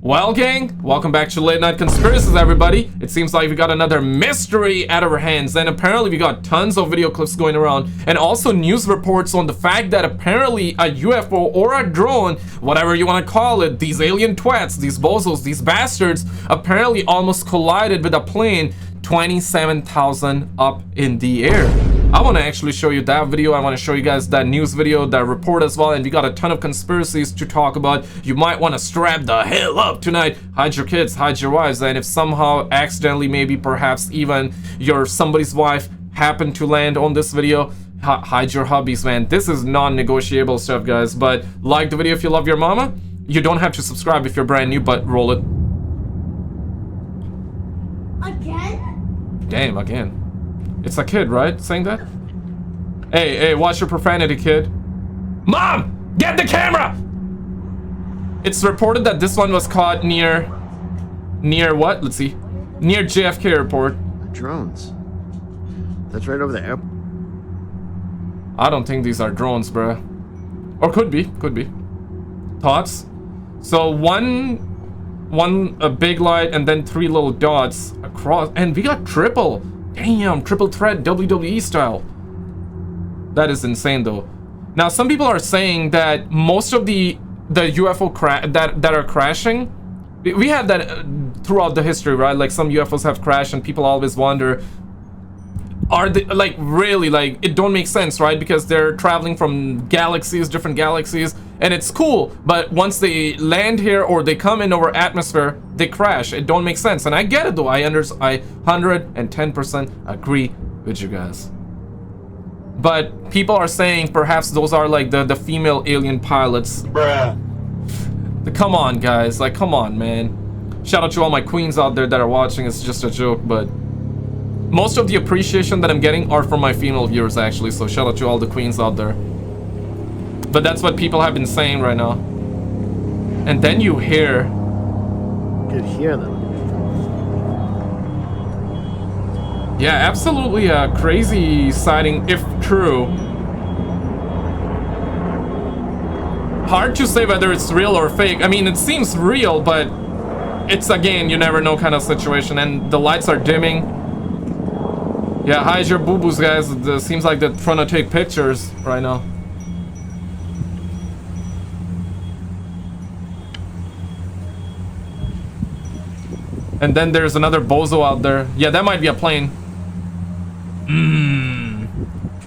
Well, gang, welcome back to Late Night Conspiracies, everybody. It seems like we got another mystery at our hands, and apparently we got tons of video clips going around, and also news reports on the fact that apparently a UFO or a drone, whatever you want to call it, these alien twats, these bozos, these bastards, apparently almost collided with a plane 27,000 up in the air. I want to actually show you that video. I want to show you guys that news video, that report as well, and we got a ton of conspiracies to talk about. You might want to strap the hell up tonight. Hide your kids, hide your wives, and if somehow accidentally, maybe perhaps even somebody's wife happened to land on this video, hide your hubbies, man. This is non-negotiable stuff, guys. But like the video if you love your mama. You don't have to subscribe if you're brand new, but roll it. Again? Damn, again. It's a kid, right? Saying that? Hey, watch your profanity, kid. Mom! Get the camera! It's reported that this one was caught near what? Let's see. Near JFK Airport. Drones. That's right over there. I don't think these are drones, bruh. Or could be. Thoughts? So a big light and then 3 little dots across, and we got triple. Damn, triple threat WWE style. That is insane though. Now some people are saying that most of the UFO that are crashing, we had that throughout the history, right? Like some UFOs have crashed and people always wonder, are they like really, like it don't make sense, right? Because they're traveling from galaxies, different galaxies, and it's cool, but once they land here or they come in our atmosphere, they crash. It don't make sense, and I get it though. I 110% agree with you guys. But people are saying perhaps those are like the female alien pilots. Bruh. Come on, guys, like come on, man. Shout out to all my queens out there that are watching. It's just a joke, but most of the appreciation that I'm getting are from my female viewers, actually, so shout out to all the queens out there. But that's what people have been saying right now. And then you hear... You could hear them. Yeah, absolutely a crazy sighting, if true. Hard to say whether it's real or fake. I mean, it seems real, but it's, again, you never know kind of situation. And the lights are dimming. Yeah, hide your boo-boos, guys. It seems like they're trying to take pictures right now. And then there's another bozo out there. Yeah, that might be a plane.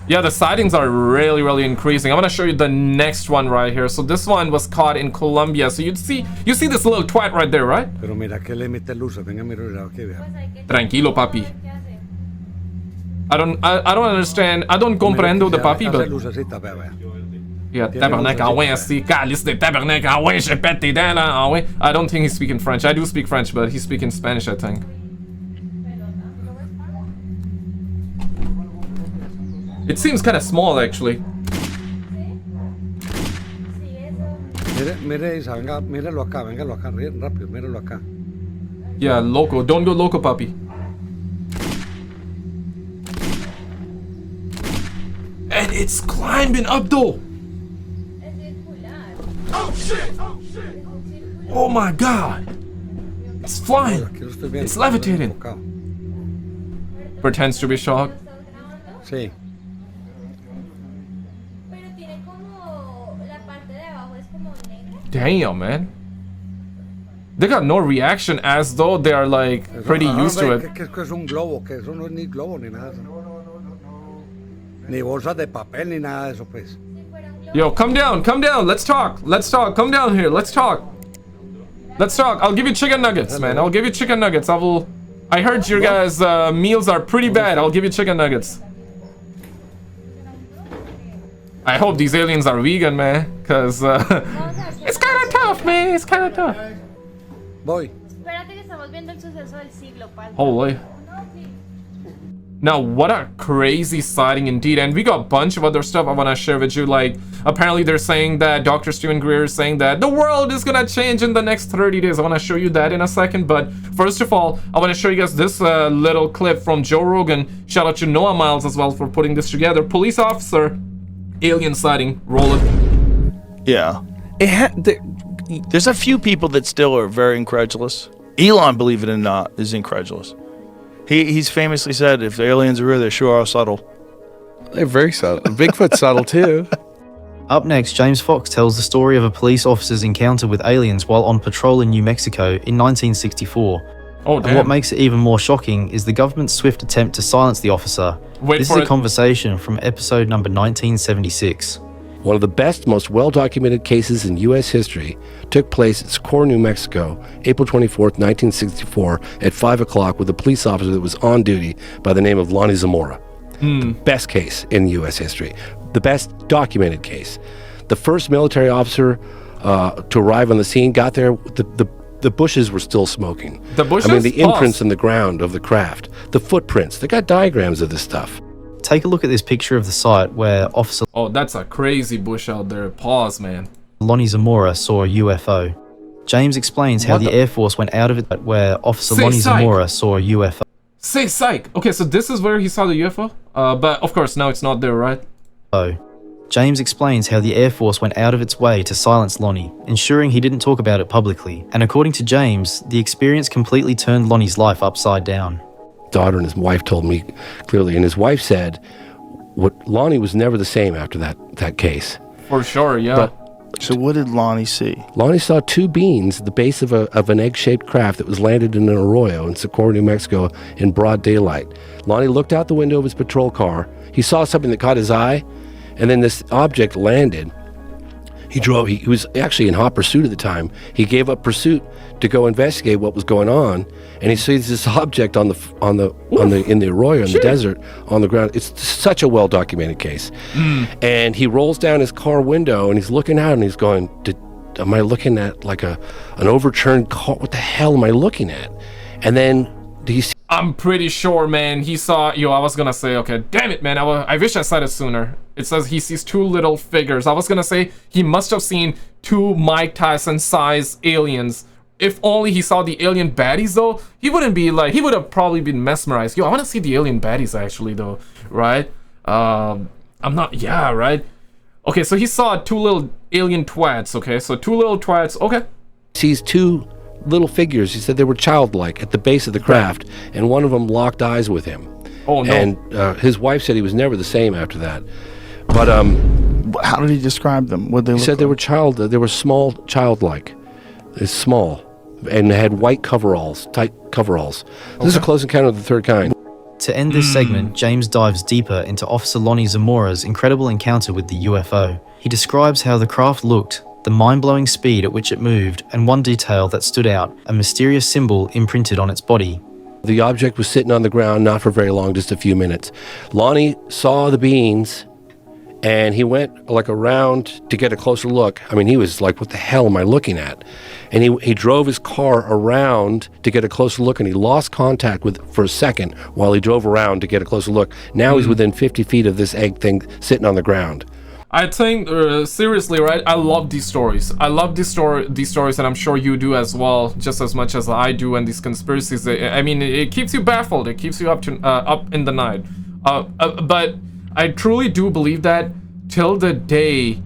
Yeah, the sightings are really increasing. I'm gonna show you the next one right here. So this one was caught in Colombia. So you see this little twat right there, right? Tranquilo, papi. I don't understand. I don't comprendo the papi, but yeah, tabarnak, ah ouais, c'est calice de tabarnak, ah ouais, je pète tes dents là, ah ouais. I don't think he's speaking French. I do speak French, but he's speaking Spanish, I think. It seems kind of small, actually. Yeah, loco. Don't go loco, papi. And it's climbing up though. Oh shit! Oh my god. It's flying. It's levitating. Pretends to be shocked. Sí. Damn, man. They got no reaction, as though they are like pretty used to it. Yo, come down, let's talk, come down here, let's talk. I'll give you chicken nuggets, man. I'll give you chicken nuggets. I heard your guys' meals are pretty bad. I'll give you chicken nuggets. I hope these aliens are vegan, man, because it's kind of tough, man. It's kind of tough. Boy. Holy. Now, what a crazy sighting indeed, and we got a bunch of other stuff I want to share with you. Like, apparently they're saying that Dr. Stephen Greer is saying that the world is gonna change in the next 30 days. I want to show you that in a second, but first of all, I want to show you guys this little clip from Joe Rogan. Shout out to Noah Miles as well for putting this together. Police officer, alien sighting, roll it. Yeah. There's a few people that still are very incredulous. Elon, believe it or not, is incredulous. He's famously said, if the aliens are real, they sure are subtle. They're very subtle. Bigfoot's subtle too. Up next, James Fox tells the story of a police officer's encounter with aliens while on patrol in New Mexico in 1964. Oh, And damn. what makes it even more shocking is the government's swift attempt to silence the officer. Wait This for is a it. conversation from episode number 1976. One of the best, most well-documented cases in U.S. history took place at Socorro, New Mexico, April 24th, 1964, at 5 o'clock with a police officer that was on duty by the name of Lonnie Zamora. The best case in U.S. history. The best documented case. The first military officer to arrive on the scene got there, the bushes were still smoking. The bushes? I mean, the imprints Pause. in the ground of the craft. The footprints. They got diagrams of this stuff. Take a look at this picture of the site where Officer Oh, that's a crazy bush out there. Pause, man. Lonnie Zamora saw a UFO. James explains how What the the- Air Force went out of it where Officer Say Lonnie psych. Zamora saw a UFO. Say psych. Okay, so this is where he saw the UFO? But of course, now it's not there, right? James explains how the Air Force went out of its way to silence Lonnie, ensuring he didn't talk about it publicly. And according to James, the experience completely turned Lonnie's life upside down. Daughter and his wife told me clearly, and his wife said, Lonnie was never the same after that case. For sure, yeah. But So what did Lonnie see? Lonnie saw two beings at the base of an egg-shaped craft that was landed in an arroyo in Socorro, New Mexico in broad daylight. Lonnie looked out the window of his patrol car. He saw something that caught his eye, and then this object landed. He was actually in hot pursuit at the time. He gave up pursuit to go investigate what was going on, and he sees this object in the arroyo in the desert on the ground. It's such a well documented case. And he rolls down his car window and he's looking out and he's going, am I looking at like an overturned car? What the hell am I looking at? And then he see I'm pretty sure, man, he saw... Yo, I was gonna say, okay, damn it, man, I wish I said it sooner. It says he sees two little figures. I was gonna say he must have seen two Mike Tyson-sized aliens. If only he saw the alien baddies, though, he wouldn't be like... He would have probably been mesmerized. Yo, I want to see the alien baddies, actually, though, right? I'm not... Yeah, right? Okay, so he saw two little alien twats, okay? So two little twats, okay. sees two little figures. He said they were childlike at the base of the craft, and one of them locked eyes with him. Oh, no. And his wife said he was never the same after that. But How did he describe them? What they he look said they like? were small, childlike. It's small, and they had white coveralls, tight coveralls. This is a close encounter of the third kind. To end this segment, James dives deeper into Officer Lonnie Zamora's incredible encounter with the UFO. He describes how the craft looked, the mind-blowing speed at which it moved, and one detail that stood out, a mysterious symbol imprinted on its body. The object was sitting on the ground, not for very long, just a few minutes. Lonnie saw the beings, and he went like around to get a closer look. I mean, he was like, what the hell am I looking at? And he drove his car around to get a closer look, and he lost contact with for a second while he drove around to get a closer look. Now he's within 50 feet of this egg thing sitting on the ground. I think, seriously, right? I love these stories. I love these stories, and I'm sure you do as well, just as much as I do. And these conspiracies, I mean, it keeps you baffled. It keeps you up in the night. But I truly do believe that till the day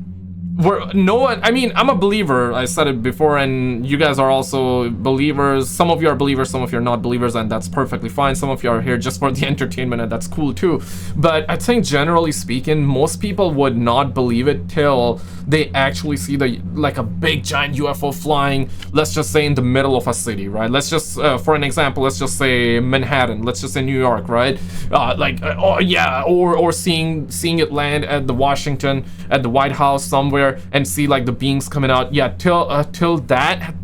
where no one, I mean, I'm a believer. I said it before, and you guys are also believers. Some of you are believers, some of you are not believers, and that's perfectly fine. Some of you are here just for the entertainment, and that's cool too. But I think generally speaking, most people would not believe it till they actually see like a big giant UFO flying, let's just say in the middle of a city, right? Let's just, for an example, let's just say Manhattan, let's just say New York, right? Oh yeah, or seeing it land at the Washington, at the White House somewhere, and see like the beings coming out. Yeah, till that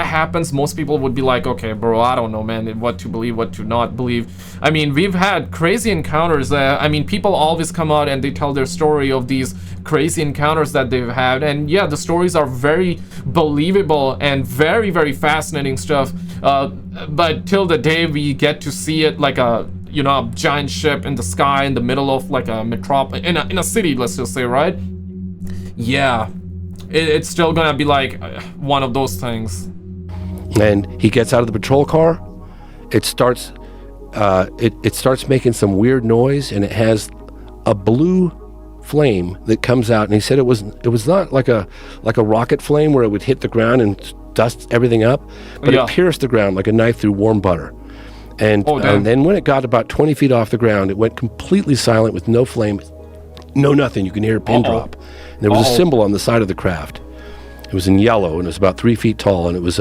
happens, most people would be like, okay, bro, I don't know, man, what to believe, what to not believe. I mean, we've had crazy encounters. I mean, people always come out and they tell their story of these crazy encounters that they've had, and yeah, the stories are very believable and very, very fascinating stuff. But till the day we get to see it like a giant ship in the sky in the middle of like a metropolis, in a city, let's just say, right? Yeah, it's still gonna be like one of those things. And he gets out of the patrol car. It starts making some weird noise, and it has a blue flame that comes out, and he said it was not like a rocket flame where it would hit the ground and dust everything up, but Yeah. it pierced the ground like a knife through warm butter. And, Oh, damn. and then when it got about 20 feet off the ground, it went completely silent with no flame, no nothing. You can hear a pin drop. And there was a symbol on the side of the craft. It was in yellow, and it was about 3 feet tall, and it was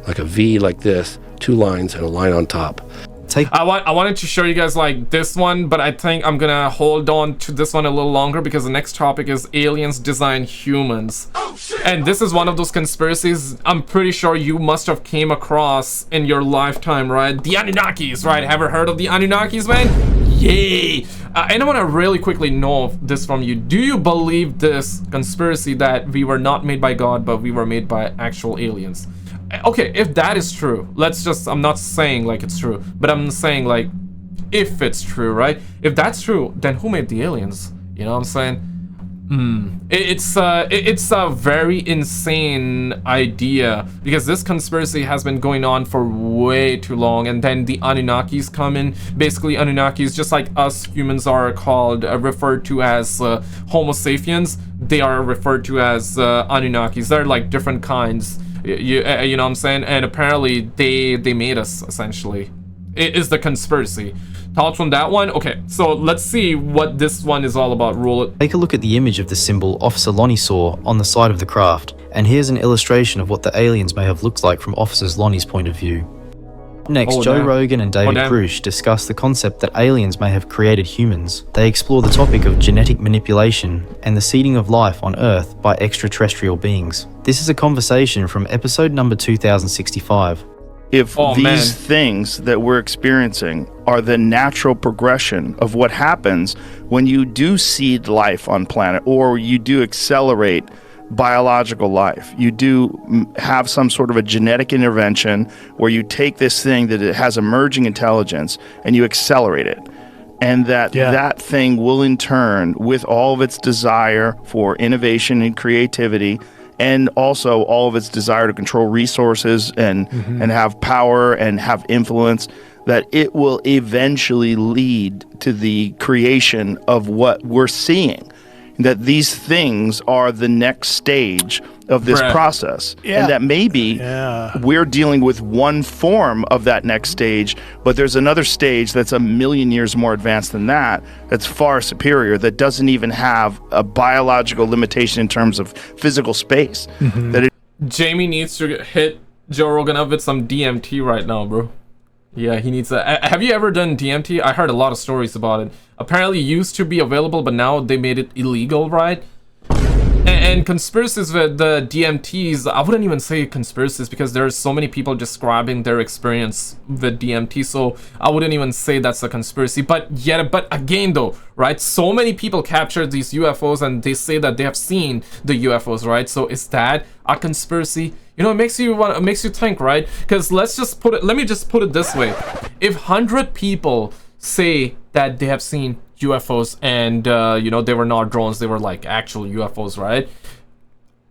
like a V like this, 2 lines and a line on top. I wanted to show you guys like this one, but I think I'm gonna hold on to this one a little longer because the next topic is aliens design humans. And this is one of those conspiracies I'm pretty sure you must have came across in your lifetime, right? The Anunnakis, right? Ever heard of the Anunnakis, man? Yay! And I want to really quickly know this from you. Do you believe this conspiracy that we were not made by God, but we were made by actual aliens? Okay, if that is true, I'm not saying like it's true, but I'm saying like if it's true, right? If that's true, then who made the aliens? You know what I'm saying? It's a very insane idea because this conspiracy has been going on for way too long, and then the Anunnakis come in. Basically, Anunnakis, just like us humans are called, referred to as Homo sapiens, they are referred to as Anunnakis. They're like different kinds. You know what I'm saying? And apparently they made us, essentially. It is the conspiracy. Thoughts on that one? Okay, so let's see what this one is all about. Roll it. Take a look at the image of the symbol Officer Lonnie saw on the side of the craft, and here's an illustration of what the aliens may have looked like from Officer Lonnie's point of view. Next, Joe damn. Rogan and David Grusch discuss the concept that aliens may have created humans. They explore the topic of genetic manipulation and the seeding of life on Earth by extraterrestrial beings. This is a conversation from episode number 2065. If these things that we're experiencing are the natural progression of what happens when you do seed life on planet, or you do accelerate biological life, you do have some sort of a genetic intervention where you take this thing that it has emerging intelligence and you accelerate it, and that thing will in turn, with all of its desire for innovation and creativity, and also all of its desire to control resources and have power and have influence, that it will eventually lead to the creation of what we're seeing. That these things are the next stage of this process. And that maybe we're dealing with one form of that next stage, but there's another stage that's 1,000,000 years more advanced than that, that's far superior, that doesn't even have a biological limitation in terms of physical space. Jamie needs to hit Joe Rogan up with some DMT right now, bro. Yeah, he needs a... Have you ever done DMT? I heard a lot of stories about it. Apparently it used to be available, but now they made it illegal, right? And conspiracies with the DMTs, I wouldn't even say conspiracies because there's so many people describing their experience with DMT, so I wouldn't even say that's a conspiracy. But again though, right? So many people capture these UFOs and they say that they have seen the UFOs, right? So is that a conspiracy? You know, it makes you think, right? Because let me just put it this way. If 100 people say that they have seen UFOs and you know, they were not drones, they were like actual UFOs, right?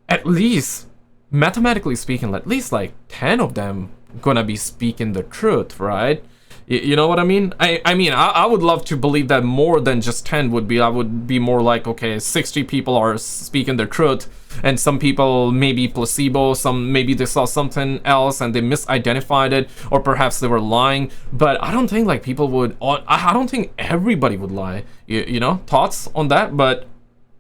At least, mathematically speaking, at least like 10 of them gonna be speaking the truth, right? You know what I mean? I would love to believe that more than just 10 would be. I would be more like, okay, 60 people are speaking the truth, and some people maybe placebo, some maybe they saw something else and they misidentified it, or perhaps they were lying. But I don't think like people would. I don't think everybody would lie. You know, thoughts on that? But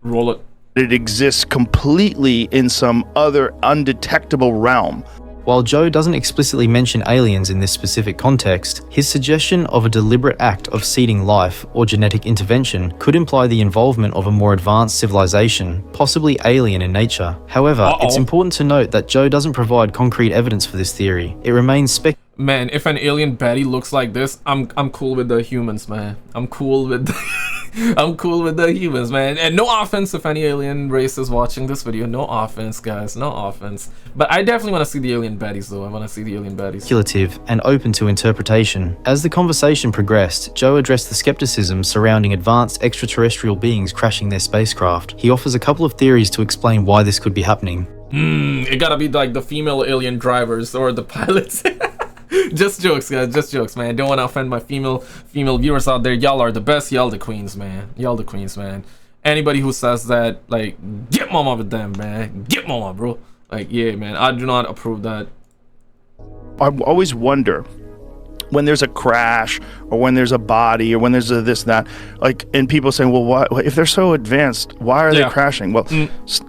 roll it. It exists completely in some other undetectable realm. While Joe doesn't explicitly mention aliens in this specific context, his suggestion of a deliberate act of seeding life or genetic intervention could imply the involvement of a more advanced civilization, possibly alien in nature. However, it's important to note that Joe doesn't provide concrete evidence for this theory. It remains speculative. Man, if an alien baddie looks like this, I'm cool with the humans, man. I'm cool with the humans, man. And no offense if any alien race is watching this video. No offense, guys. No offense. But I definitely want to see the alien baddies, though. I want to see the alien baddies. Speculative and open to interpretation. As the conversation progressed, Joe addressed the skepticism surrounding advanced extraterrestrial beings crashing their spacecraft. He offers a couple of theories to explain why this could be happening. It gotta be like the female alien drivers or the pilots. Just jokes, guys. Just jokes, man. Don't want to offend my female viewers out there. Y'all are the best. Y'all the queens, man. Y'all the queens, man. anybody who says that, like, get mama with them, man. Get mama, bro. Like, yeah, man, I do not approve that. I always wonder when there's a crash or when there's a body or when there's a this and that, like, and people saying, well, what if they're so advanced, why are they crashing? Well,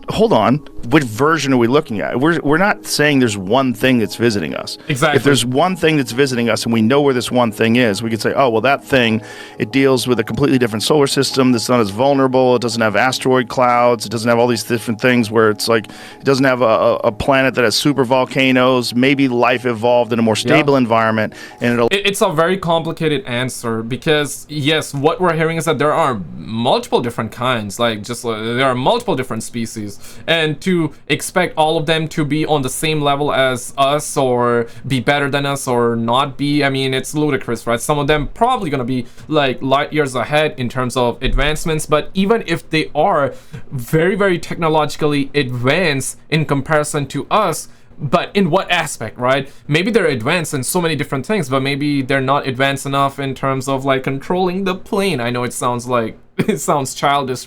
hold on, what version are we looking at? We're not saying there's one thing that's visiting us. Exactly. If there's one thing that's visiting us and we know where this one thing is, we could say, oh, well, that thing, it deals with a completely different solar system that's not as vulnerable, it doesn't have asteroid clouds, it doesn't have all these different things where it's like, it doesn't have a planet that has super volcanoes, maybe life evolved in a more stable environment, and it'll... It's a very complicated answer because, yes, what we're hearing is that there are multiple different kinds, like, just there are multiple different species, and to expect all of them to be on the same level as us or be better than us or not be, I mean, it's ludicrous, right? Some of them probably gonna be like light years ahead in terms of advancements, but even if they are very, very technologically advanced in comparison to us, but in what aspect, right? Maybe they're advanced in so many different things, but maybe they're not advanced enough in terms of like controlling the plane. I know it sounds like it sounds childish,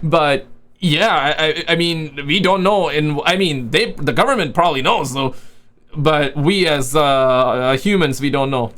but yeah, I mean, we don't know. And I mean, the government probably knows though, but we as humans, we don't know.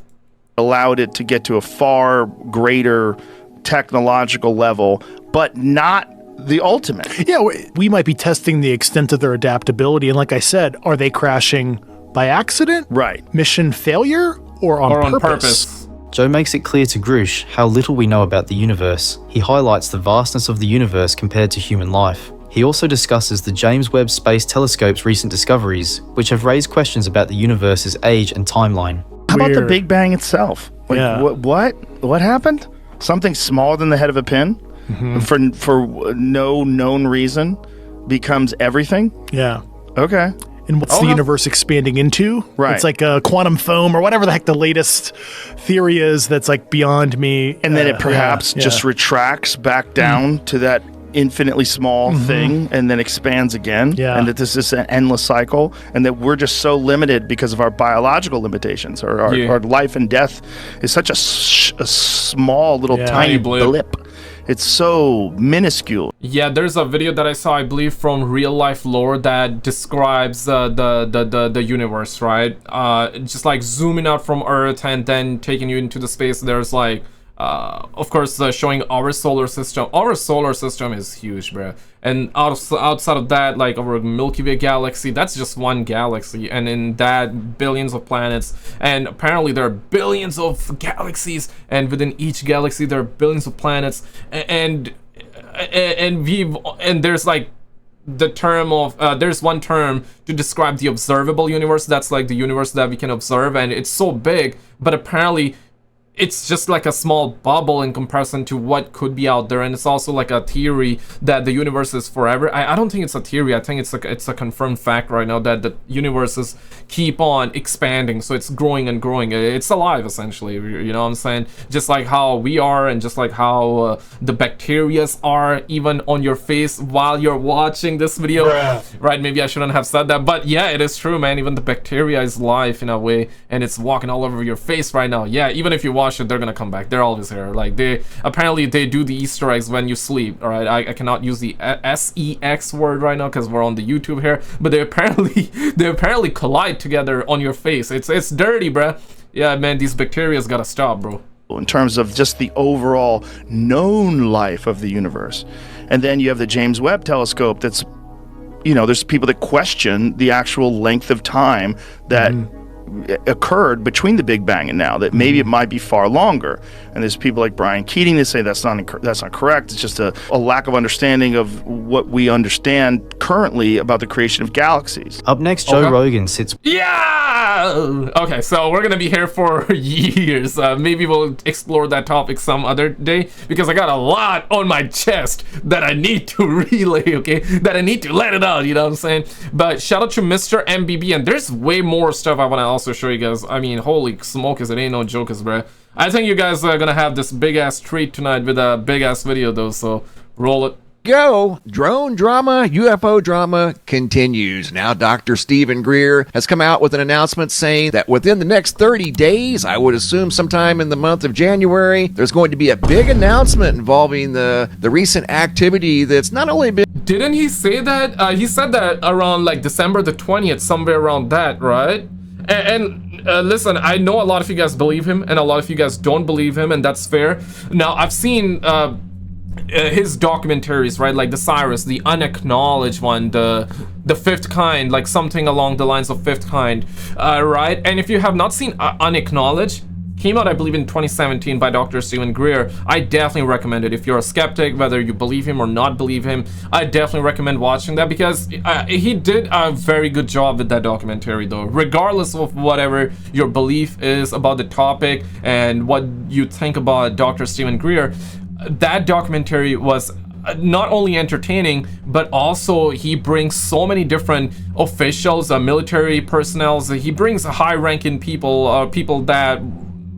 Allowed it to get to a far greater technological level, but not the ultimate. Yeah, we might be testing the extent of their adaptability. And like I said, are they crashing by accident? Right. Mission failure? Or on purpose? Joe makes it clear to Grusch how little we know about the universe. He highlights the vastness of the universe compared to human life. He also discusses the James Webb Space Telescope's recent discoveries, which have raised questions about the universe's age and timeline. How about the Big Bang itself? Like, Yeah. What happened? Something smaller than the head of a pin? For no known reason becomes everything? Yeah. Okay. And what's the universe expanding into? Right. It's like a quantum foam or whatever the heck the latest theory is that's like beyond me. And then it perhaps just retracts back down to that infinitely small thing and then expands again. Yeah. And that this is an endless cycle and that we're just so limited because of our biological limitations or our life and death is such a small little tiny blip. It's so minuscule. Yeah, there's a video that I saw, I believe, from Real Life Lore that describes the universe, right? Just like zooming out from Earth and then taking you into the space. There's like, of course, showing our solar system. Our solar system is huge, bro. And outside of that, like our Milky Way galaxy, that's just one galaxy. And in that, billions of planets. And apparently there are billions of galaxies. And within each galaxy, there are billions of planets. And there's like the term of, there's one term to describe the observable universe. That's like the universe that we can observe. And it's so big, but apparently it's just like a small bubble in comparison to what could be out there. And it's also like a theory that the universe is forever. I don't think it's a theory. I think it's a confirmed fact right now that the universes keep on expanding. So it's growing and growing. It's alive, essentially. You know what I'm saying? Just like how we are and just like how the bacterias are even on your face while you're watching this video. Right? Maybe I shouldn't have said that. But yeah, it is true, man. Even the bacteria is live in a way. And it's walking all over your face right now. Yeah, even if you watch it, they're gonna come back. They're always here. Like they do the Easter eggs when you sleep. All right, I cannot use the SEX word right now because we're on the YouTube here, but they apparently collide together on your face. It's dirty, bruh. Yeah, man, these bacteria's gotta stop, bro. In terms of just the overall known life of the universe, and then you have the James Webb Telescope. That's, you know, there's people that question the actual length of time that occurred between the Big Bang and now, that maybe it might be far longer. And there's people like Brian Keating that say that's not correct. It's just a lack of understanding of what we understand currently about the creation of galaxies. Up next, Joe Rogan sits... Yeah! Okay, so we're gonna be here for years. Maybe we'll explore that topic some other day, because I got a lot on my chest that I need to relay, okay? That I need to let it out, you know what I'm saying? But shout out to Mr. MBB, and there's way more stuff I want to also show you guys. I mean, holy smokers, it ain't no jokers, bro. I think you guys are gonna have this big-ass treat tonight with a big-ass video, though, so roll it. Go! Drone drama, UFO drama continues. Now, Dr. Stephen Greer has come out with an announcement saying that within the next 30 days, I would assume sometime in the month of January, there's going to be a big announcement involving the recent activity that's not only been... Didn't he say that? He said that around like December the 20th, somewhere around that, right? And listen, I know a lot of you guys believe him and a lot of you guys don't believe him, and that's fair. Now, I've seen his documentaries, right? Like the Cyrus, the unacknowledged one, the fifth kind, like something along the lines of fifth kind, right? And if you have not seen unacknowledged, came out I believe in 2017 by Dr. Stephen Greer. I definitely recommend it. If you're a skeptic, whether you believe him or not believe him, I definitely recommend watching that, because he did a very good job with that documentary though, regardless of whatever your belief is about the topic and what you think about Dr. Stephen Greer. That documentary was not only entertaining, but also he brings so many different officials, military personnel. He brings high-ranking people, people that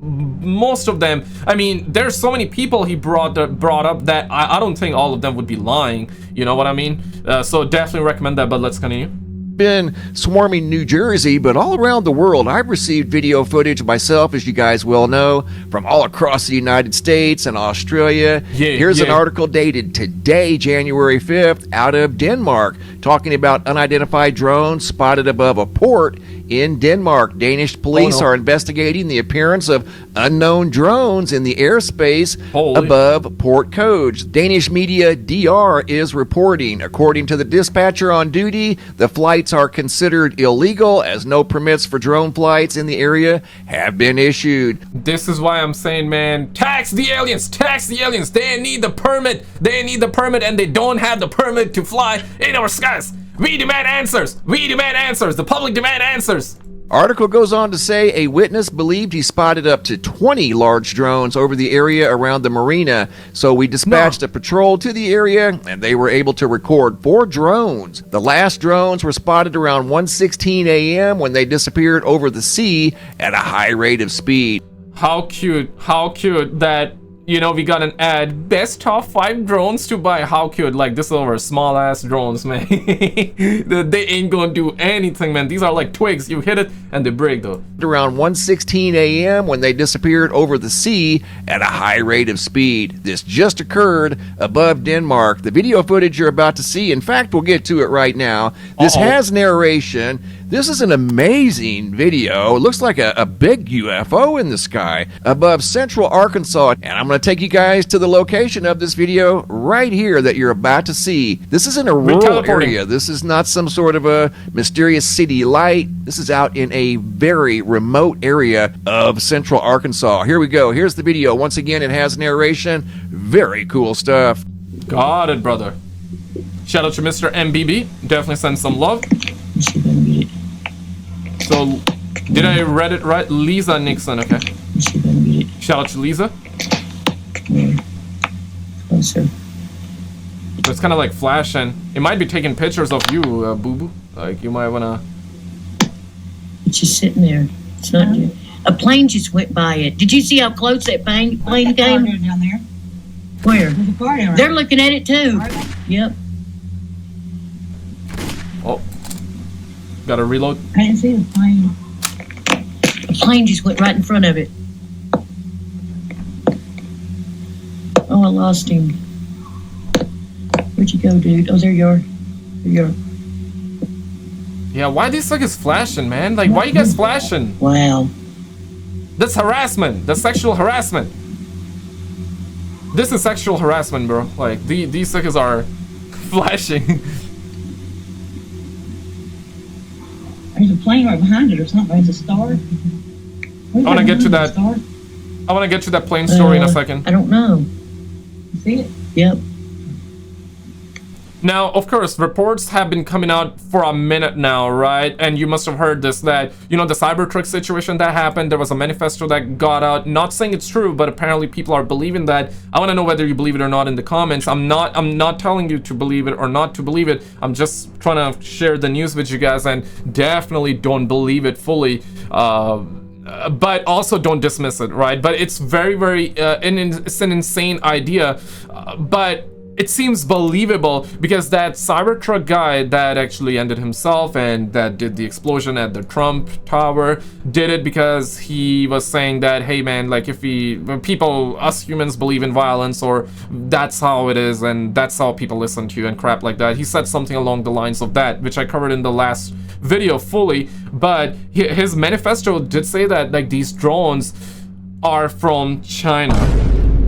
most of them, I mean, there's so many people he brought up that I don't think all of them would be lying. You know what I mean? So definitely recommend that. But let's continue. Been swarming New Jersey, but all around the world. I've received video footage myself, as you guys well know, from all across the United States and Australia. Here's an article dated today, January 5th, out of Denmark, talking about unidentified drones spotted above a port in Denmark. Danish police are investigating the appearance of unknown drones in the airspace above port codes. Danish media DR is reporting. According to the dispatcher on duty, the flights are considered illegal as no permits for drone flights in the area have been issued. This is why I'm saying, man, tax the aliens, tax the aliens. They need the permit. They need the permit, and they don't have the permit to fly in our skies. We demand answers. We demand answers. The public demand answers. Article goes on to say a witness believed he spotted up to 20 large drones over the area around the marina. So we dispatched a patrol to the area, and they were able to record 4 drones. The last drones were spotted around 1:16 a.m. when they disappeared over the sea at a high rate of speed. How cute that, you know, we got an ad, best top 5 drones to buy. How cute. Like, this is over small ass drones, man. They ain't gonna do anything, man. These are like twigs. You hit it and they break though. Around 1:16 a.m. when they disappeared over the sea at a high rate of speed. This just occurred above Denmark. The video footage you're about to see, in fact, we'll get to it right now. This has narration. This is an amazing video. It looks like a big UFO in the sky above central Arkansas. And I'm going to take you guys to the location of this video right here that you're about to see. This is in a rural area. This is not some sort of a mysterious city light. This is out in a very remote area of central Arkansas. Here we go. Here's the video. Once again, it has narration. Very cool stuff. Got it, brother. Shout out to Mr. MBB. Definitely send some love. So, did I read it right? Lisa Nixon, okay. Shout out to Lisa. So it's kind of like flashing. It might be taking pictures of you, boo-boo. Like, you might want to... It's just sitting there. It's not... A plane just went by it. Did you see how close that plane came? Down there. Where? There's a car down there. They're looking at it too. Yep. Oh. Gotta reload. I didn't see the plane. A plane just went right in front of it. Oh, I lost him. Where'd you go, dude? Oh, there you are. There you are. Yeah, why these suckers flashing, man? Like, why you guys flashing? Wow. That's harassment. That's sexual harassment. This is sexual harassment, bro. Like, these suckers are flashing. There's a plane right behind it or something. There's a star. I want to get to that. I want to get to that plane story in a second. I don't know. You see it? Yep. Now, of course, reports have been coming out for a minute now, right? And you must have heard this, that, you know, the Cybertruck situation that happened, there was a manifesto that got out, not saying it's true, but apparently people are believing that. I want to know whether you believe it or not in the comments. I'm not telling you to believe it or not to believe it. I'm just trying to share the news with you guys, and definitely don't believe it fully. But also don't dismiss it, right? But it's very, very, it's an insane idea. But it seems believable because that Cybertruck guy that actually ended himself and that did the explosion at the Trump Tower did it because he was saying that, hey man, like if us humans believe in violence, or that's how it is and that's how people listen to you and crap like that. He said something along the lines of that, which I covered in the last video fully, but his manifesto did say that like these drones are from China.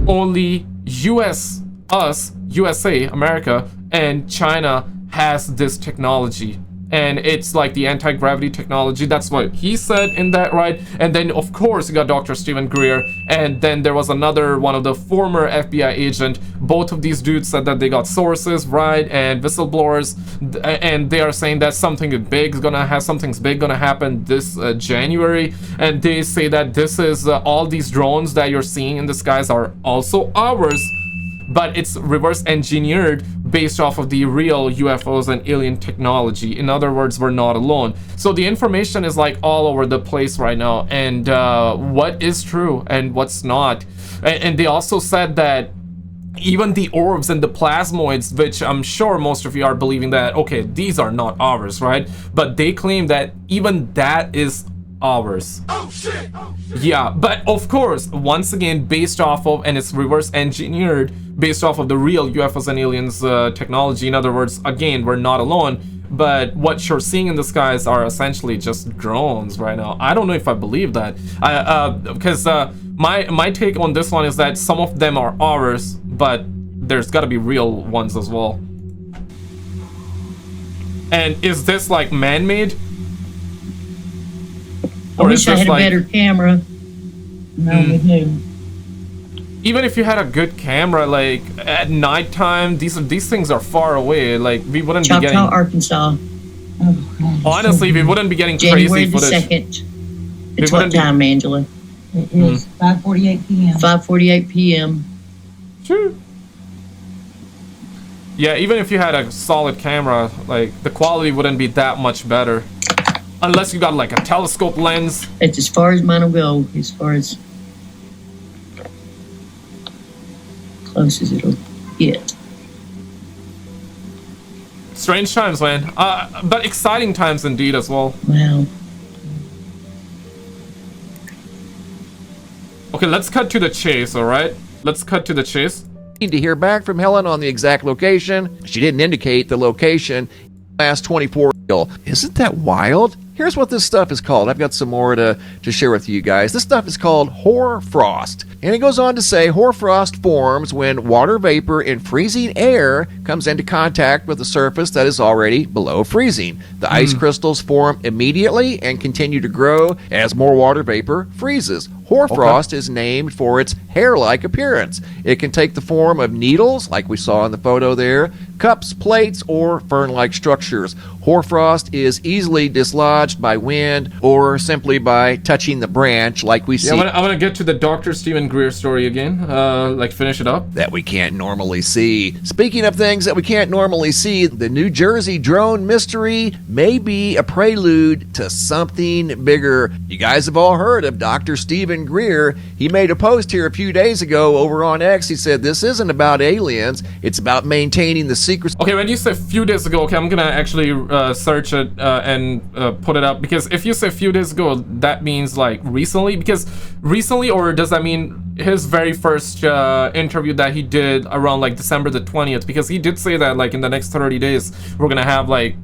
Only USA, America, and China has this technology, and it's like the anti-gravity technology. That's what he said in that, right? And then of course you got Dr. Stephen Greer, and then there was another one of the former FBI agent. Both of these dudes said that they got sources, right, and whistleblowers, and they are saying that something's big gonna happen this January, and they say that this is all these drones that you're seeing in the skies are also ours, but it's reverse engineered based off of the real UFOs and alien technology. In other words, we're not alone. So the information is like all over the place right now, and what is true and what's not. And they also said that even the orbs and the plasmoids, which I'm sure most of you are believing that, okay, these are not ours, right? But they claim that even that is ours. Oh shit! Yeah, but of course, once again, based off of, and it's reverse engineered based off of the real UFOs and aliens technology. In other words, again, we're not alone, but what you're seeing in the skies are essentially just drones right now. I don't know if I believe that, because my take on this one is that some of them are ours, but there's got to be real ones as well. And is this like man-made? I wish I had a better camera. No, we do. Even if you had a good camera, like at nighttime, these things are far away. Like we wouldn't be getting. Choctaw, Arkansas. Oh, honestly, we wouldn't be getting January crazy footage. January the 2nd. It's what time, Angela? It is 5:48 p.m. 5:48 p.m. Sure. Yeah, even if you had a solid camera, like the quality wouldn't be that much better. Unless you got like a telescope lens. It's as far as mine will go, as far as close as it'll get. Strange times, man. But exciting times indeed as well. Wow. Okay, let's cut to the chase, alright? Let's cut to the chase. Need to hear back from Helen on the exact location. She didn't indicate the location last 24. Isn't that wild? Here's what this stuff is called. I've got some more to share with you guys. This stuff is called hoarfrost. And it goes on to say hoarfrost forms when water vapor in freezing air comes into contact with a surface that is already below freezing. The ice crystals form immediately and continue to grow as more water vapor freezes. Hoarfrost is named for its hair-like appearance. It can take the form of needles, like we saw in the photo there, cups, plates, or fern-like structures. Hoarfrost is easily dislodged by wind or simply by touching the branch, like we see. I'm gonna get to the Dr. Stephen Greer story again, like finish it up. That we can't normally see. Speaking of things that we can't normally see, the New Jersey drone mystery may be a prelude to something bigger. You guys have all heard of Dr. Stephen Greer. He made a post here a few days ago over on X. He said this isn't about aliens, it's about maintaining the secrets. Okay, when you say a few days ago, okay, I'm gonna actually search it and put it up, because if you say a few days ago, that means like recently, because recently, or does that mean his very first interview that he did around like December the 20th, because he did say that like in the next 30 days we're gonna have like,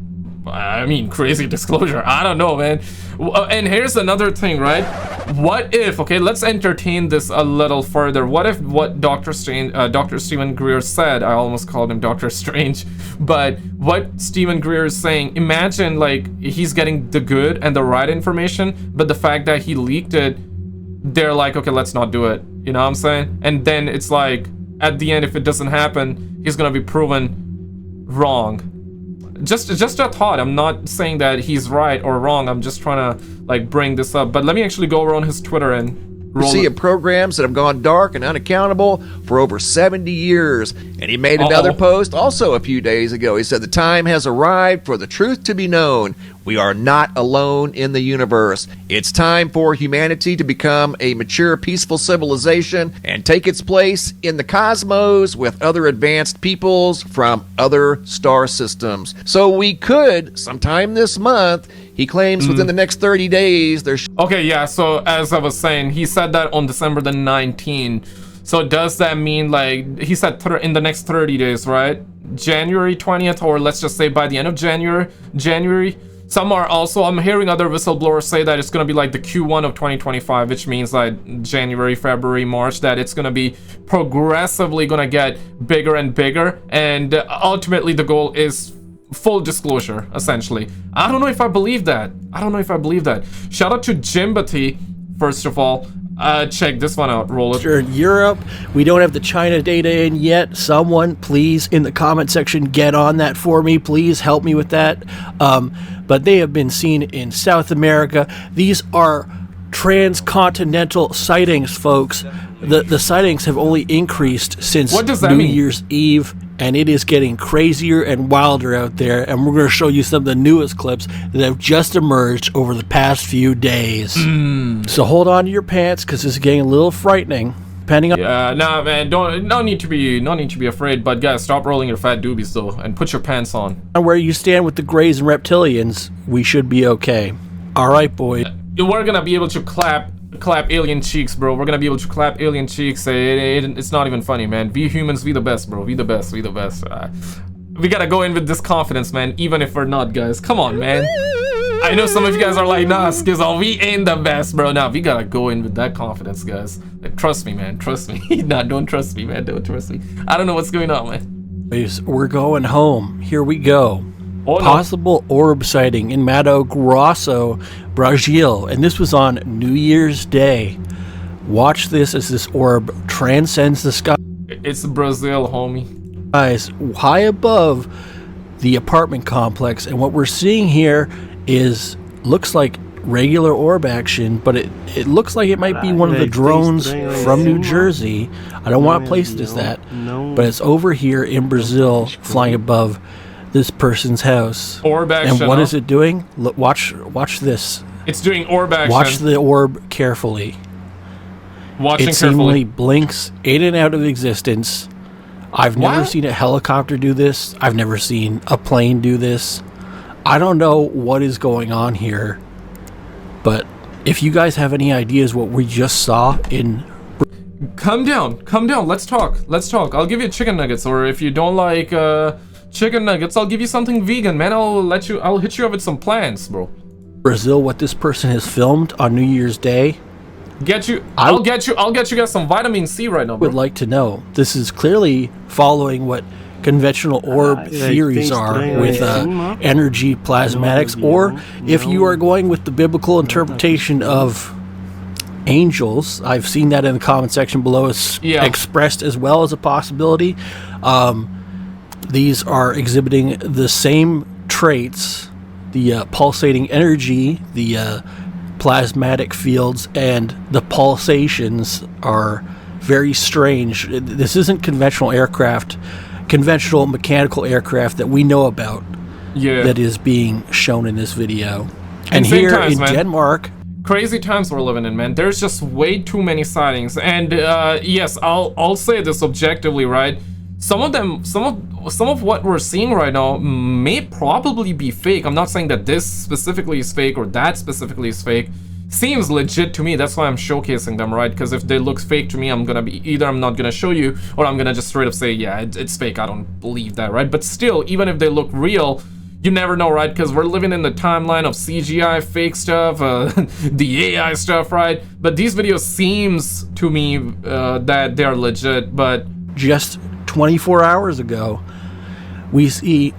I mean, crazy disclosure. I don't know, man. And here's another thing, right? What if, okay, let's entertain this a little further. What if what Dr. Stephen Greer said, I almost called him Dr. Strange, but what Stephen Greer is saying, imagine like he's getting the good and the right information, but the fact that he leaked it, they're like, okay, let's not do it. You know what I'm saying? And then it's like, at the end, if it doesn't happen, he's gonna be proven wrong. Just a thought. I'm not saying that he's right or wrong. I'm just trying to like bring this up. But let me actually go over on his Twitter and roll see programs that have gone dark and unaccountable for over 70 years. And he made another post also a few days ago. He said the time has arrived for the truth to be known. We are not alone in the universe. It's time for humanity to become a mature, peaceful civilization and take its place in the cosmos with other advanced peoples from other star systems. So we could, sometime this month, he claims within the next 30 days, there's... Okay, yeah, so as I was saying, he said that on December the 19th. So does that mean, like, he said in the next 30 days, right? January 20th, or let's just say by the end of January. Some are also, I'm hearing other whistleblowers say that it's going to be like the Q1 of 2025, which means like January, February, March, that it's going to be progressively going to get bigger and bigger. And ultimately the goal is full disclosure, essentially. I don't know if I believe that. Shout out to Jimbati, first of all. Check this one out, roll it. In Europe, we don't have the China data in yet. Someone, please, in the comment section, get on that for me. Please help me with that. But they have been seen in South America. These are transcontinental sightings, folks. The sightings have only increased since What does that New mean? Year's Eve, and it is getting crazier and wilder out there. And we're going to show you some of the newest clips that have just emerged over the past few days. So hold on to your pants, because this is getting a little frightening. Depending on Nah, man, no need to be afraid. But guys, stop rolling your fat doobies though, and put your pants on. where you stand with the Greys and reptilians, we should be okay. All right, boys. We're gonna be able to clap alien cheeks, bro. We're gonna be able to clap alien cheeks. It's not even funny, man. We humans, we the best, bro. We the best. We gotta go in with this confidence, man, even if we're not, guys. Come on, man. I know some of you guys are like, nah, SKizzle, we ain't the best, bro. Nah, we gotta go in with that confidence, guys. Like, trust me, man. Trust me. Nah, don't trust me, man. Don't trust me. I don't know what's going on, man. We're going home. Here we go. Oh, no. Possible orb sighting in Mato Grosso, Brazil. And this was on New Year's Day. Watch this as this orb transcends the sky. It's Brazil, homie. High above the apartment complex. And what we're seeing here looks like regular orb action, but it looks like it might be one of the drones from New Jersey. I don't want to place it as that, but it's over here in Brazil, flying above this person's house. Orb action. And what is it doing? Look, watch this. It's doing orb action. Watch the orb carefully. Watching It carefully. seemingly blinks in and out of existence. I've never seen a helicopter do this. I've never seen a plane do this. I don't know what is going on here, but if you guys have any ideas what we just saw in... Come down, let's talk. I'll give you chicken nuggets, or if you don't like chicken nuggets, I'll give you something vegan, man. I'll hit you up with some plants, bro. Brazil, what this person has filmed on New Year's Day. I'll get you guys some vitamin C right now, bro. Would like to know. This is clearly following what conventional orb theories are with energy plasmatics, or if you are going with the biblical interpretation of angels. I've seen that in the comment section below. It's expressed as well as a possibility. These are exhibiting the same traits, the pulsating energy, the plasmatic fields, and the pulsations are very strange. This isn't conventional mechanical aircraft that we know about that is being shown in this video. And here in Denmark, crazy times we're living in, man. There's just way too many sightings, and yes, I'll say this objectively, right? Some of what we're seeing right now may probably be fake. I'm not saying that this specifically is fake or that specifically is fake. Seems legit to me. That's why I'm showcasing them, right? Because if they look fake to me, I'm not gonna show you, or I'm gonna just straight up say, yeah, it's fake. I don't believe that, right? But still, even if they look real, you never know, right? Because we're living in the timeline of CGI, fake stuff, the AI stuff, right? But these videos seems to me that they're legit. But just 24 hours ago, we see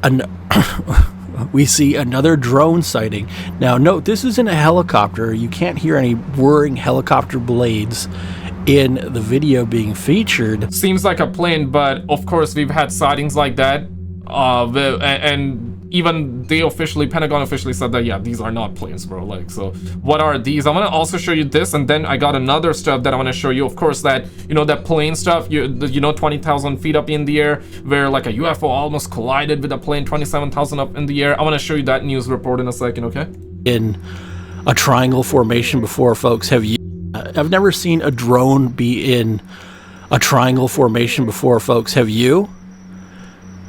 another drone sighting. Now, note, this isn't a helicopter. You can't hear any whirring helicopter blades in the video being featured. Seems like a plane, but of course we've had sightings like that, and even Pentagon officially said that, yeah, these are not planes, bro. Like, so what are these? I want to also show you this, and then I got another stuff that I want to show you. Of course, that, you know, that plane stuff, you know, 20,000 feet up in the air, where like a UFO almost collided with a plane 27,000 up in the air. I want to show you that news report in a second, okay? In a triangle formation before, folks. Have you? I've never seen a drone be in a triangle formation before, folks. Have you?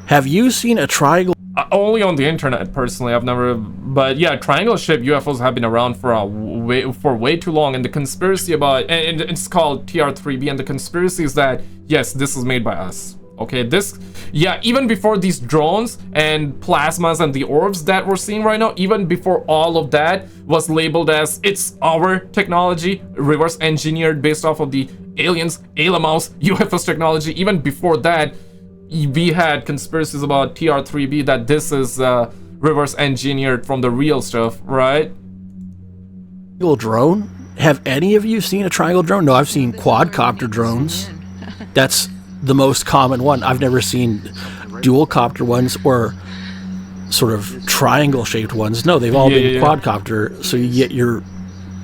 Have you seen a triangle? Only on the internet, personally. I've never, but yeah, triangle-shaped UFOs have been around for way too long. And the conspiracy about, and it's called TR3B, and the conspiracy is that, yes, this is made by us. Okay, this, yeah, even before these drones and plasmas and the orbs that we're seeing right now, even before all of that was labeled as it's our technology, reverse engineered based off of the aliens, Alamos, UFOs technology, even before that, we had conspiracies about TR3B that this is reverse engineered from the real stuff, right? Triangle drone? Have any of you seen a triangle drone? No, I've seen quadcopter drones. That's the most common one. I've never seen dual copter ones or sort of triangle shaped ones. No, they've all been quadcopter, so you get your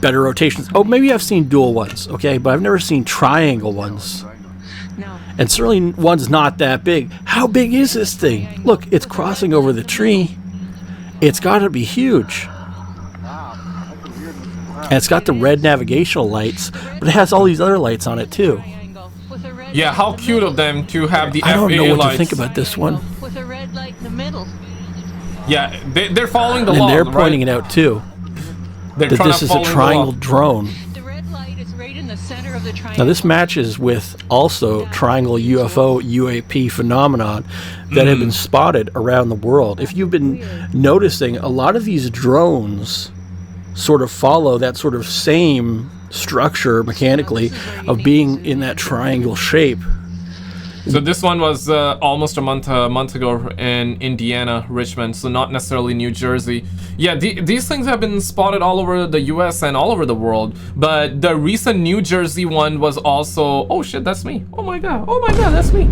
better rotations. Oh, maybe I've seen dual ones, okay, but I've never seen triangle ones. And certainly one's not that big. How big is this thing? Look, it's crossing over the tree. It's got to be huge. And it's got the red navigational lights, but it has all these other lights on it too. Yeah, how cute of them to have the FAA lights. I don't know what to think about this one. With a red light in the middle. Yeah, they're following the law, and they're pointing it out too. That this is a triangle drone. The red light is right in the center of the triangle. Now this matches with also triangle UFO UAP phenomenon that have been spotted around the world. If you've been noticing, a lot of these drones sort of follow that sort of same structure mechanically of being in that triangle shape. So this one was almost a month ago in Indiana, Richmond, so not necessarily New Jersey. Yeah, these things have been spotted all over the US and all over the world, but the recent New Jersey one was also, oh shit, that's me. Oh my god, that's me.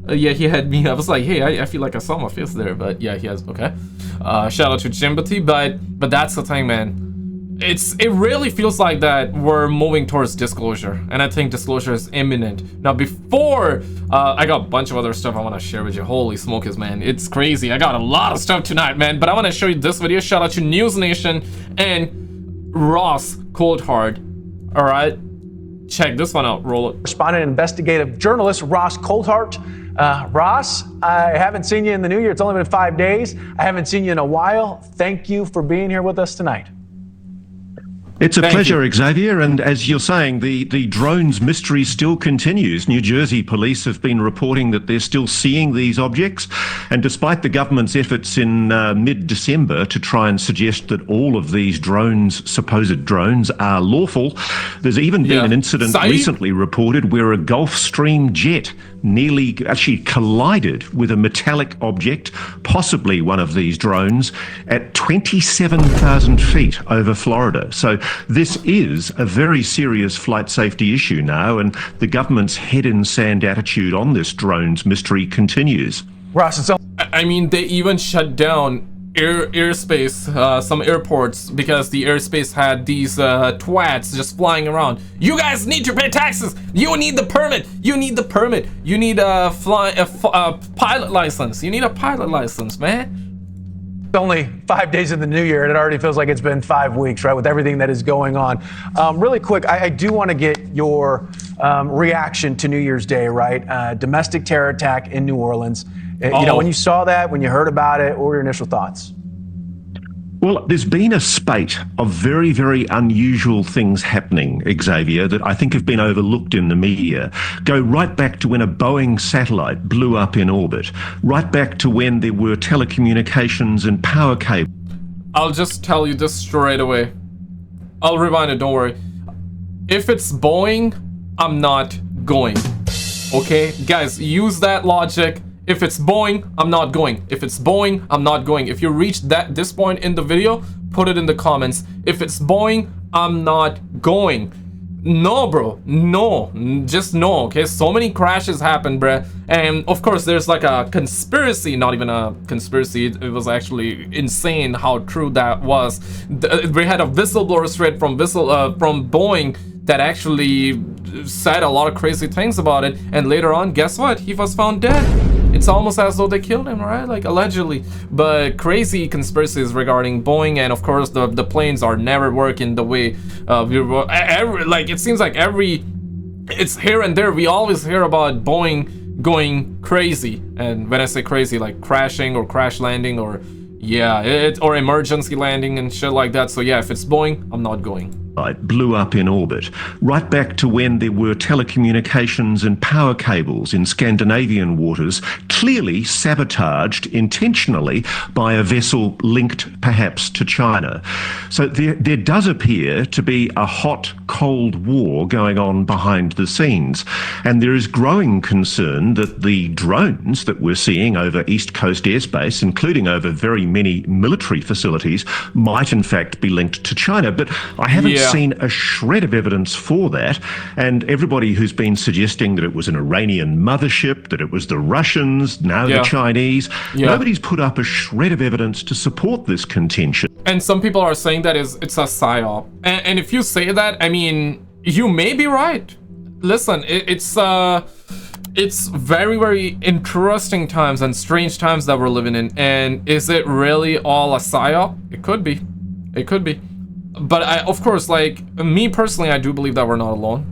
Yeah, he had me. I was like, hey, I feel like I saw my face there, but yeah, he has, okay. Shout out to Jimbati, but that's the thing, man. It really feels like that we're moving towards disclosure, and I think disclosure is imminent. Now, before I got a bunch of other stuff I want to share with you. Holy smokers, man, it's crazy. I got a lot of stuff tonight, man, but I want to show you this video. Shout out to News Nation and Ross Coulthard. All right, check this one out. Roll it. Respondent investigative journalist Ross Coulthard. Ross, I haven't seen you in the new year. It's only been 5 days. I haven't seen you in a while. Thank you for being here with us tonight. It's a pleasure, Xavier, and as you're saying, the drones mystery still continues. New Jersey police have been reporting that they're still seeing these objects, and despite the government's efforts in mid-December to try and suggest that all of these drones, supposed drones, are lawful, there's even been an incident recently reported where a Gulfstream jet nearly actually collided with a metallic object, possibly one of these drones, at 27,000 feet over Florida. So this is a very serious flight safety issue now, and the government's head in sand attitude on this drones mystery continues. Ross, I mean, they even shut down airspace, some airports, because the airspace had these twats just flying around. You guys need to pay taxes. You need the permit. You need the permit. You need a pilot license. You need a pilot license, man. It's only 5 days in the new year, and it already feels like it's been 5 weeks, right, with everything that is going on. Really quick, I do want to get your reaction to New Year's Day, right? Domestic terror attack in New Orleans. You know, when you saw that, when you heard about it, what were your initial thoughts? Well, there's been a spate of very, very unusual things happening, Xavier, that I think have been overlooked in the media. Go right back to when a Boeing satellite blew up in orbit, right back to when there were telecommunications and power cables. I'll just tell you this straight away. I'll rewind it, don't worry. If it's Boeing, I'm not going. Okay? Guys, use that logic. If it's Boeing, I'm not going. If it's Boeing, I'm not going. If you reach this point in the video, put it in the comments. If it's Boeing, I'm not going. No, bro. No. Just no, okay? So many crashes happen, bruh. And, of course, there's like a conspiracy. Not even a conspiracy. It was actually insane how true that was. We had a whistleblower straight from Boeing that actually said a lot of crazy things about it. And later on, guess what? He was found dead. It's almost as though they killed him, right? Like, allegedly. But crazy conspiracies regarding Boeing, and of course the planes are never working the way we were. Like, it seems like it's here and there. We always hear about Boeing going crazy, and when I say crazy, like crashing or crash landing, or or emergency landing and shit like that. So yeah, if it's Boeing, I'm not going. It blew up in orbit, right back to when there were telecommunications and power cables in Scandinavian waters, clearly sabotaged intentionally by a vessel linked perhaps to China. So there does appear to be a hot, cold war going on behind the scenes. And there is growing concern that the drones that we're seeing over East Coast airspace, including over very many military facilities, might in fact be linked to China. But I haven't seen a shred of evidence for that, and everybody who's been suggesting that it was an Iranian mothership, that it was the Russians, now the Chinese, nobody's put up a shred of evidence to support this contention. And some people are saying that it's a psyop, and if you say that, I mean, you may be right. Listen, it's very, very interesting times and strange times that we're living in, and is it really all a psyop? It could be. But of course, like, me personally, I do believe that we're not alone.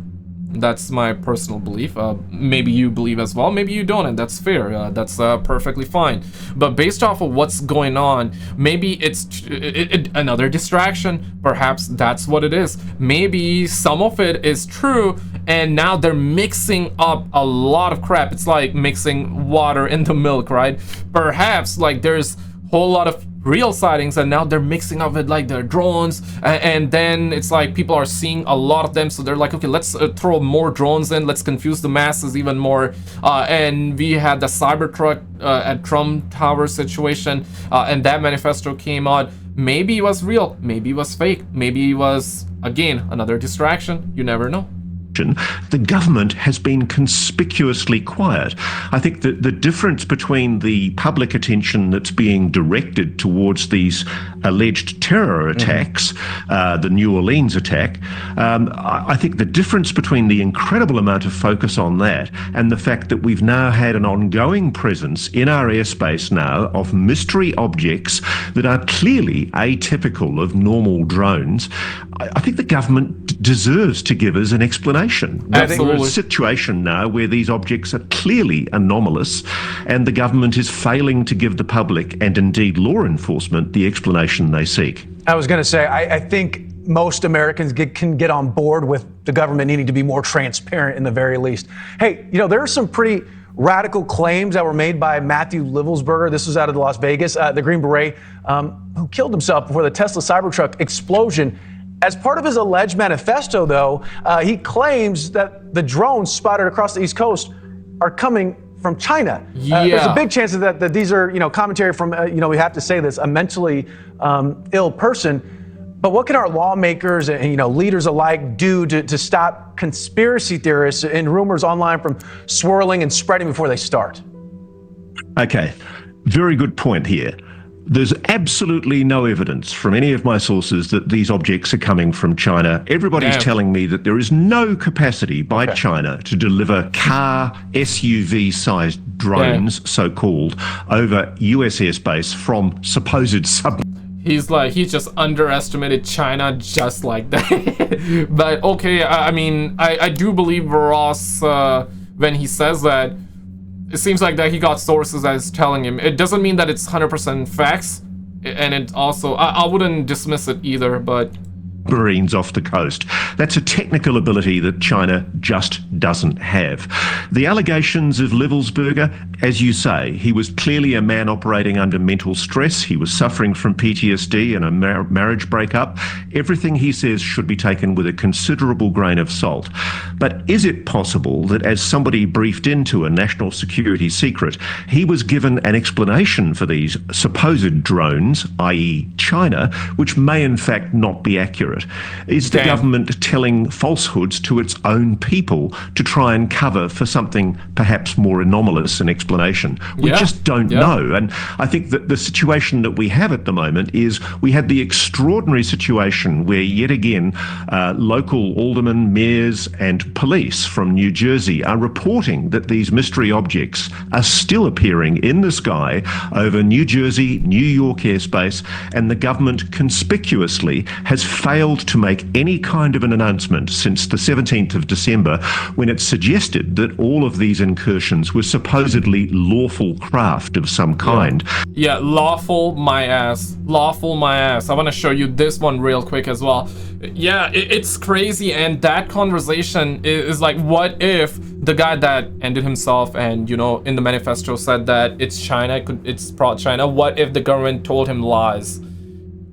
That's my personal belief. Maybe you believe as well, maybe you don't, and that's fair. That's perfectly fine. But based off of what's going on, maybe it's another distraction. Perhaps that's what it is. Maybe some of it is true, and now they're mixing up a lot of crap. It's like mixing water in the milk, right? Perhaps, like, there's a whole lot of real sightings, and now they're mixing up with like their drones, and then it's like people are seeing a lot of them, so they're like, okay, let's throw more drones in, let's confuse the masses even more. And we had the Cybertruck at Trump Tower situation, and that manifesto came out. Maybe it was real, maybe it was fake, maybe it was, again, another distraction. You never know. The government has been conspicuously quiet. I think that the difference between the public attention that's being directed towards these alleged terror attacks, the New Orleans attack, I think the difference between the incredible amount of focus on that and the fact that we've now had an ongoing presence in our airspace now of mystery objects that are clearly atypical of normal drones, I think the government deserves to give us an explanation. I think we're in a situation now where these objects are clearly anomalous, and the government is failing to give the public and indeed law enforcement the explanation they seek. I was going to say, I think most Americans can get on board with the government needing to be more transparent in the very least. Hey, you know, there are some pretty radical claims that were made by Matthew Livelsberger. This was out of Las Vegas, the Green Beret, who killed himself before the Tesla Cybertruck explosion. As part of his alleged manifesto, though, he claims that the drones spotted across the East Coast are coming from China. There's a big chance that these are, commentary from, we have to say this, a mentally ill person. But what can our lawmakers and, leaders alike do to stop conspiracy theorists and rumors online from swirling and spreading before they start? Okay, very good point here. There's absolutely no evidence from any of my sources that these objects are coming from China. Everybody's telling me that there is no capacity by China to deliver car SUV-sized drones, so-called, over US airspace from supposed He's just underestimated China just like that. But okay, I mean, I do believe Ross when he says that. It seems like that he got sources that is telling him. It doesn't mean that it's 100% facts, and it also, I wouldn't dismiss it either, but... Marines off the coast. That's a technical ability that China just doesn't have. The allegations of Livelsberger, as you say, he was clearly a man operating under mental stress. He was suffering from PTSD and a marriage breakup. Everything he says should be taken with a considerable grain of salt. But is it possible that as somebody briefed into a national security secret, he was given an explanation for these supposed drones, i.e. China, which may in fact not be accurate? Is the government telling falsehoods to its own people to try and cover for something perhaps more anomalous and explanation? We just don't know. And I think that the situation that we have at the moment is we had the extraordinary situation where yet again local aldermen, mayors and police from New Jersey are reporting that these mystery objects are still appearing in the sky over New Jersey, New York airspace, and the government conspicuously has failed to make any kind of an announcement since the 17th of December when it suggested that all of these incursions were supposedly lawful craft of some kind. Yeah, lawful my ass. Lawful my ass. I want to show you this one real quick as well. Yeah, it's crazy, and that conversation is like, what if the guy that ended himself and, you know, in the manifesto said that it's China, it's pro-China, what if the government told him lies?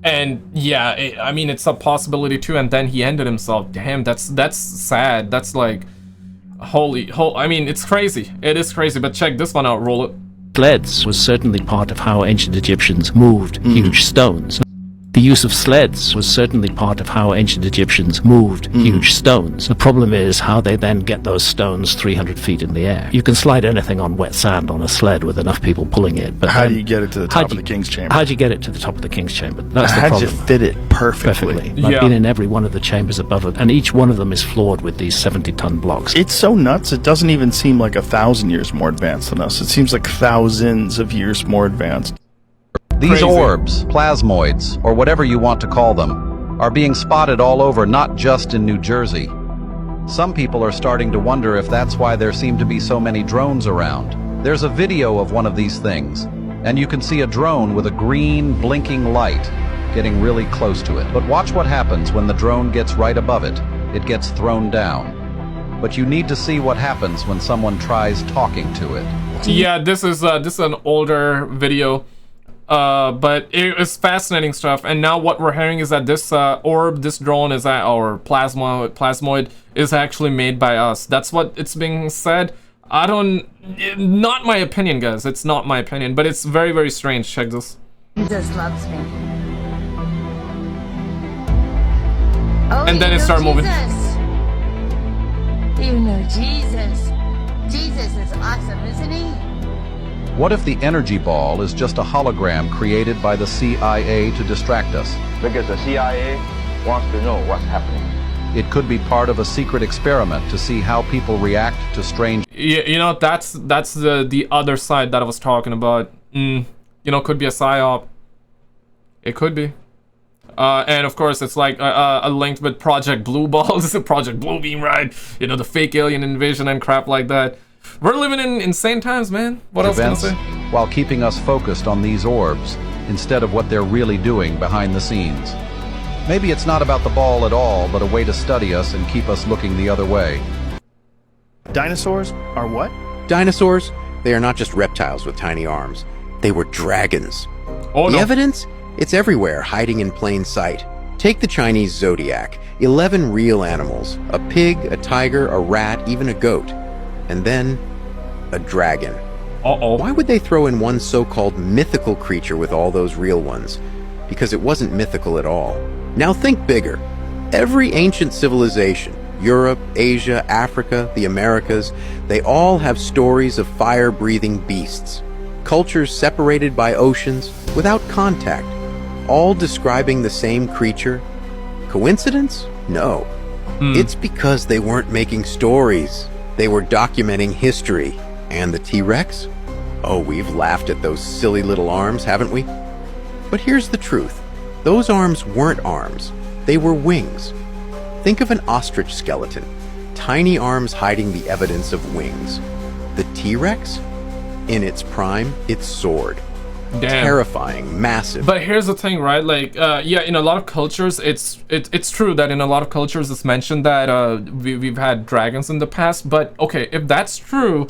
And yeah, I mean, it's a possibility too, and then he ended himself. Damn, that's sad. That's like, I mean, it's crazy. It is crazy, but check this one out, roll it. Sleds was certainly part of how ancient Egyptians moved huge stones. The use of sleds was certainly part of how ancient Egyptians moved huge stones. The problem is how they then get those stones 300 feet in the air. You can slide anything on wet sand on a sled with enough people pulling it. But how do you get it to the top of the King's Chamber? How do you get it to the top of the King's Chamber? That's the problem. How do you fit it perfectly? I've been in every one of the chambers above it, and each one of them is floored with these 70-ton blocks. It's so nuts, it doesn't even seem like 1,000 years more advanced than us. It seems like thousands of years more advanced. These orbs, plasmoids, or whatever you want to call them, are being spotted all over, not just in New Jersey. Some people are starting to wonder if that's why there seem to be so many drones around. There's a video of one of these things, and you can see a drone with a green, blinking light getting really close to it. But watch what happens when the drone gets right above it. It gets thrown down. But you need to see what happens when someone tries talking to it. Yeah, this is an older video. But it is fascinating stuff, and now what we're hearing is that this orb, this drone is or plasmoid is actually made by us. That's what it's being said. Not my opinion, guys. It's not my opinion, but it's very, very strange. Check this. Jesus loves me. Oh, and then it started moving. You know Jesus. Jesus is awesome, isn't he? What if the energy ball is just a hologram created by the CIA to distract us? Because the CIA wants to know what's happening. It could be part of a secret experiment to see how people react to strange... You know, that's the other side that I was talking about. You know, could be a psyop. It could be. And of course, it's like a link with Project Blue Balls, Project Blue Beam, right? You know, the fake alien invasion and crap like that. We're living in insane times, man. What else can I say? While keeping us focused on these orbs instead of what they're really doing behind the scenes. Maybe it's not about the ball at all, but a way to study us and keep us looking the other way. Dinosaurs are what? Dinosaurs? They are not just reptiles with tiny arms. They were dragons. Oh, the no. evidence? It's everywhere, hiding in plain sight. Take the Chinese zodiac. 11 real animals. A pig, a tiger, a rat, even a goat. And then, a dragon. Uh-oh. Why would they throw in one so-called mythical creature with all those real ones? Because it wasn't mythical at all. Now think bigger. Every ancient civilization, Europe, Asia, Africa, the Americas, they all have stories of fire-breathing beasts. Cultures separated by oceans, without contact, all describing the same creature. Coincidence? No. It's because they weren't making stories. They were documenting history. And the T-Rex? Oh, we've laughed at those silly little arms, haven't we? But here's the truth. Those arms weren't arms. They were wings. Think of an ostrich skeleton. Tiny arms hiding the evidence of wings. The T-Rex? In its prime, it soared. Damn. Terrifying, massive. But here's the thing, right? Like, yeah, in a lot of cultures, it's true that in a lot of cultures it's mentioned that we've had dragons in the past. But okay, if that's true,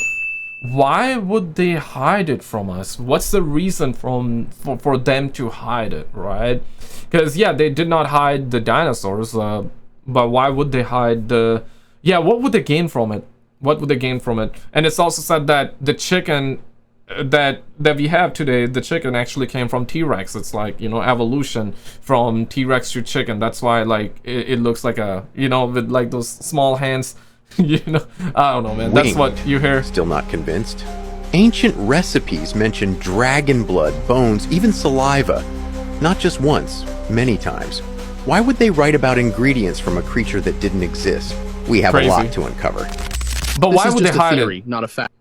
why would they hide it from us? What's the reason for them to hide it, right? Because yeah, they did not hide the dinosaurs, but why would they hide the... Yeah, what would they gain from it? What would they gain from it? And it's also said that the chicken that we have today, the chicken actually came from T-Rex. It's like, you know, evolution from T-Rex to chicken. That's why, like, it looks like a, you know, with like those small hands. You know, I don't know, man. That's what you hear. Still not convinced? Ancient recipes mention dragon blood, bones, even saliva. Not just once, many times. Why would they write about ingredients from a creature that didn't exist? We have a lot to uncover. But why would they hide it? Not a fact.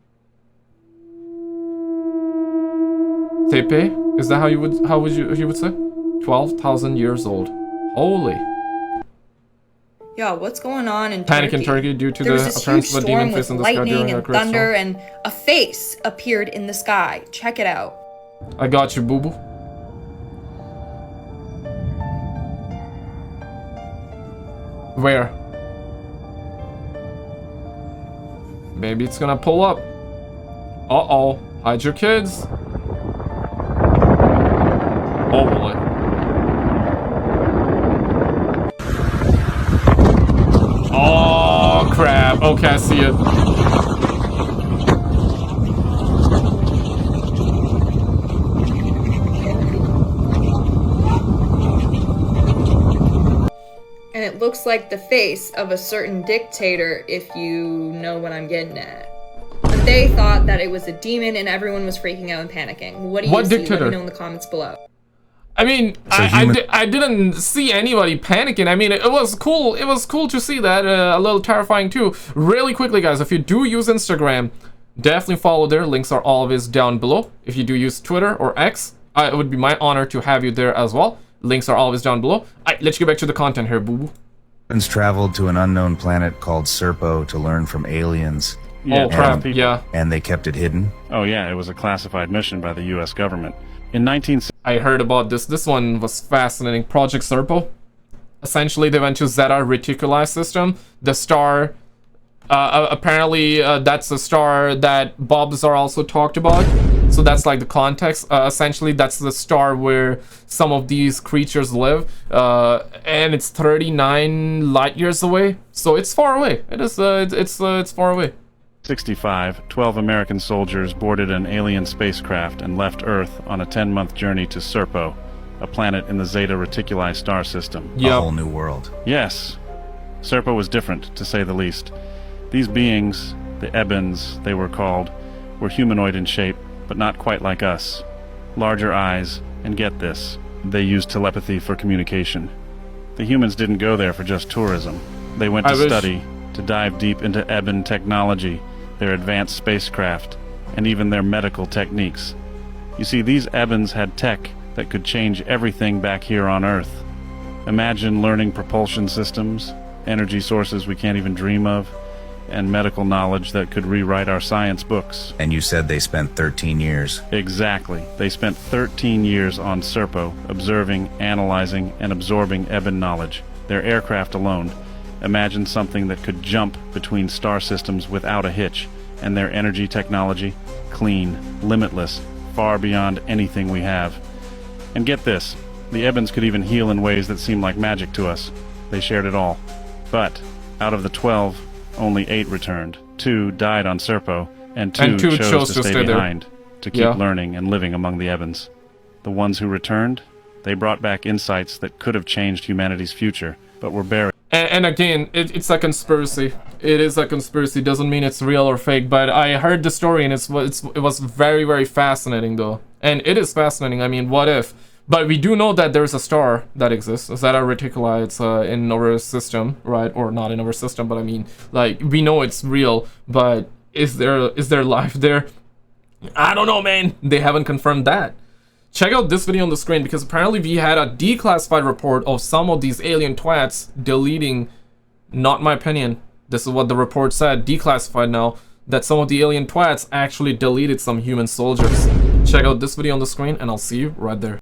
Tepe? Is that how you would say? 12,000 years old. Holy. Yo, what's going on in Panic Turkey? in Turkey due to There was the this appearance huge of a demon storm face in with the sky lightning during a and great thunder, storm. and a face appeared in the sky. Check it out. I got you, boo boo. Where? Maybe it's gonna pull up. Uh-oh. Hide your kids. Oh boy. Oh crap. Okay, I see it. And it looks like the face of a certain dictator, if you know what I'm getting at. But they thought that it was a demon and everyone was freaking out and panicking. What do you see? Dictator? Let me know in the comments below. I mean, I didn't see anybody panicking. I mean, it was cool. It was cool to see that. A little terrifying too. Really quickly, guys, if you do use Instagram, definitely follow there. Links are always down below. If you do use Twitter or X, it would be my honor to have you there as well. Links are always down below. Alright, let's get back to the content here, boo-boo. Humans traveled to an unknown planet called Serpo to learn from aliens. Yeah, crap, yeah. And they kept it hidden? Oh yeah, it was a classified mission by the US government. In I heard about this. This one was fascinating. Project Serpo. Essentially, they went to Zeta Reticuli system. The star... apparently, that's the star that Bob Lazar also talked about. So that's like the context. Essentially, that's the star where some of these creatures live. And it's 39 light years away. So it's far away. It is, it's far away. 1965, 12 American soldiers boarded an alien spacecraft and left Earth on a 10-month journey to Serpo, a planet in the Zeta Reticuli star system. A whole new world. Yes. Serpo was different, to say the least. These beings, the Ebens they were called, were humanoid in shape, but not quite like us. Larger eyes, and get this, they used telepathy for communication. The humans didn't go there for just tourism. They went to study, to dive deep into Eben technology, their advanced spacecraft, and even their medical techniques. You see, these Ebens had tech that could change everything back here on Earth. Imagine learning propulsion systems, energy sources we can't even dream of, and medical knowledge that could rewrite our science books. And you said they spent 13 years. Exactly. They spent 13 years on Serpo, observing, analyzing, and absorbing Eben knowledge. Their aircraft alone. Imagine something that could jump between star systems without a hitch, and their energy technology, clean, limitless, far beyond anything we have. And get this, the Ebens could even heal in ways that seem like magic to us. They shared it all. But, out of the 12, only 8 returned. 2 died on Serpo, and 2 chose to stay behind, to keep learning and living among the Ebens. The ones who returned, they brought back insights that could have changed humanity's future, but were buried. And again, it's a conspiracy. It is a conspiracy. Doesn't mean it's real or fake. But I heard the story, and it was very, very fascinating, though. And it is fascinating. I mean, what if? But we do know that there's a star that exists. Zeta Reticuli. It's in our system, right? Or not in our system, but I mean, like, we know it's real. But is there life there? I don't know, man. They haven't confirmed that. Check out this video on the screen, because apparently we had a declassified report of some of these alien twats deleting, not my opinion, this is what the report said, declassified now, that some of the alien twats actually deleted some human soldiers. Check out this video on the screen, and I'll see you right there.